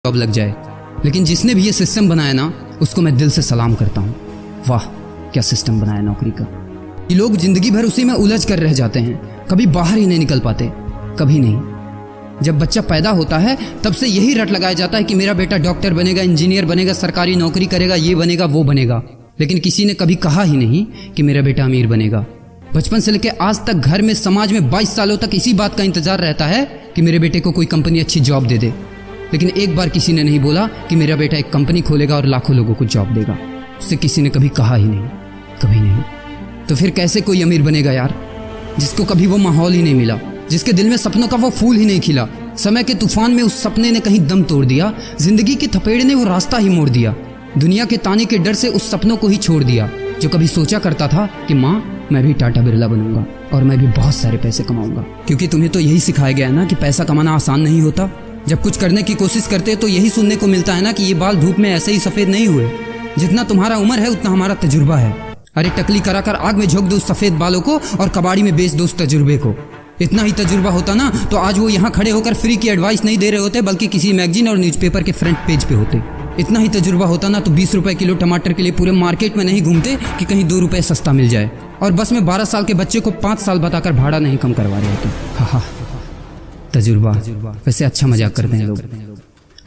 Job लग जाए। लेकिन जिसने भी ये सिस्टम बनाया ना, उसको मैं दिल से सलाम करता हूँ। वाह क्या सिस्टम बनाया नौकरी का। ये लोग जिंदगी भर उसी में उलझ कर रह जाते हैं, कभी बाहर ही नहीं निकल पाते, कभी नहीं। जब बच्चा पैदा होता है तब से यही रट लगाया जाता है कि मेरा बेटा डॉक्टर बनेगा, इंजीनियर बनेगा, सरकारी नौकरी करेगा, ये बनेगा वो बनेगा। लेकिन किसी ने कभी कहा ही नहीं कि मेरा बेटा अमीर बनेगा। बचपन से लेकर आज तक घर में, समाज में 22 सालों तक इसी बात का इंतजार रहता है कि मेरे बेटे को कोई कंपनी अच्छी जॉब दे दे। लेकिन एक बार किसी ने नहीं बोला कि मेरा बेटा एक कंपनी खोलेगा और लाखों लोगों को जॉब देगा। उससे किसी ने कभी कहा ही नहीं, कभी नहीं। तो फिर कैसे कोई अमीर बनेगा यार, जिसको कभी वो माहौल ही नहीं मिला, जिसके दिल में सपनों का वो फूल ही नहीं खिला। समय के तूफान में उस सपने ने कहीं दम तोड़ दिया, जिंदगी के थपेड़े ने वो रास्ता ही मोड़ दिया, दुनिया के ताने के डर से उस सपनों को ही छोड़ दिया। जो कभी सोचा करता था कि माँ मैं भी टाटा बिरला बनूंगा और मैं भी बहुत सारे पैसे कमाऊंगा। क्योंकि तुम्हें तो यही सिखाया गया है ना कि पैसा कमाना आसान नहीं होता। जब कुछ करने की कोशिश करते हैं तो यही सुनने को मिलता है ना कि ये बाल धूप में ऐसे ही सफेद नहीं हुए। जितना तुम्हारा उम्र है उतना हमारा तजुर्बा है। अरे टकली कराकर आग में झोंक दो उस सफेद बालों को और कबाड़ी में बेच दो उस तजुर्बे को। इतना ही तजुर्बा होता ना तो आज वो यहाँ खड़े होकर फ्री की एडवाइस नहीं दे रहे होते, बल्कि किसी मैगजीन और न्यूज़पेपर के फ्रंट पेज पे होते। इतना ही तजुर्बा होता ना तो 20 रुपए किलो टमाटर के लिए पूरे मार्केट में नहीं घूमते कि कहीं 2 रुपए सस्ता मिल जाए। और बस में 12 साल के बच्चे को 5 साल बताकर भाड़ा नहीं कम करवा रहे होते। हाँ तजुर्बा। वैसे अच्छा मजाक करते हैं लोग।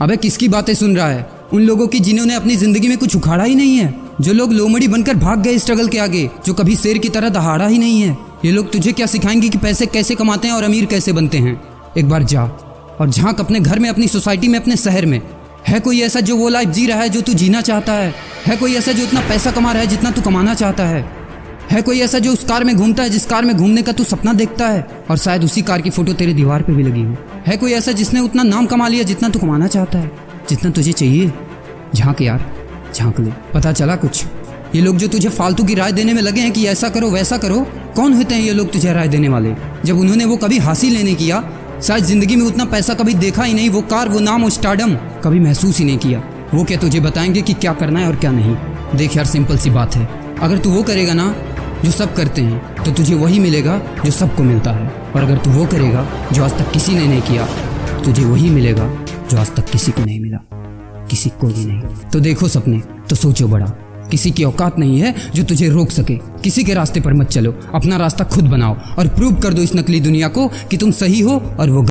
अबे किसकी बातें सुन रहा है? उन लोगों की जिन्होंने अपनी जिंदगी में कुछ उखाड़ा ही नहीं है, जो लोग लोमड़ी बनकर भाग गए स्ट्रगल के आगे, जो कभी शेर की तरह दहाड़ा ही नहीं है। ये लोग तुझे क्या सिखाएंगे कि पैसे कैसे कमाते हैं और अमीर कैसे बनते हैं। एक बार जा और झांक अपने घर में, अपनी सोसाइटी में, अपने शहर में। है कोई ऐसा जो वो लाइफ जी रहा है जो तू जीना चाहता है? है कोई ऐसा जो इतना पैसा कमा रहा है जितना तू कमाना चाहता है? है कोई ऐसा जो उस कार में घूमता है जिस कार में घूमने का तू सपना देखता है और शायद उसी कार की फोटो तेरे दीवार पे भी लगी हो? है कोई ऐसा जिसने उतना नाम कमा लिया जितना तू कमाना चाहता है, जितना तुझे चाहिए? झांक यार, झांक ले, पता चला कुछ। ये लोग जो तुझे फालतू की राय देने में लगे हैं कि ऐसा करो वैसा करो, कौन होते हैं ये लोग तुझे राय देने वाले? जब उन्होंने वो कभी हासिल नहीं किया, शायद जिंदगी में उतना पैसा कभी देखा ही नहीं, वो कार, वो नाम, वो स्टारडम कभी महसूस ही नहीं किया, वो क्या तुझे बताएंगे कि क्या करना है और क्या नहीं? देख यार, सिंपल सी बात है, अगर तू वो करेगा ना जो सब करते हैं तो तुझे वही मिलेगा जो सबको मिलता है। और अगर तू वो करेगा जो आज तक किसी ने नहीं किया, तुझे वही मिलेगा जो आज तक किसी को नहीं मिला, किसी को भी नहीं। तो देखो सपने तो सोचो बड़ा। किसी की औकात नहीं है जो तुझे रोक सके। किसी के रास्ते पर मत चलो, अपना रास्ता खुद बनाओ और प्रूव कर दो इस नकली दुनिया को कि तुम सही हो और वो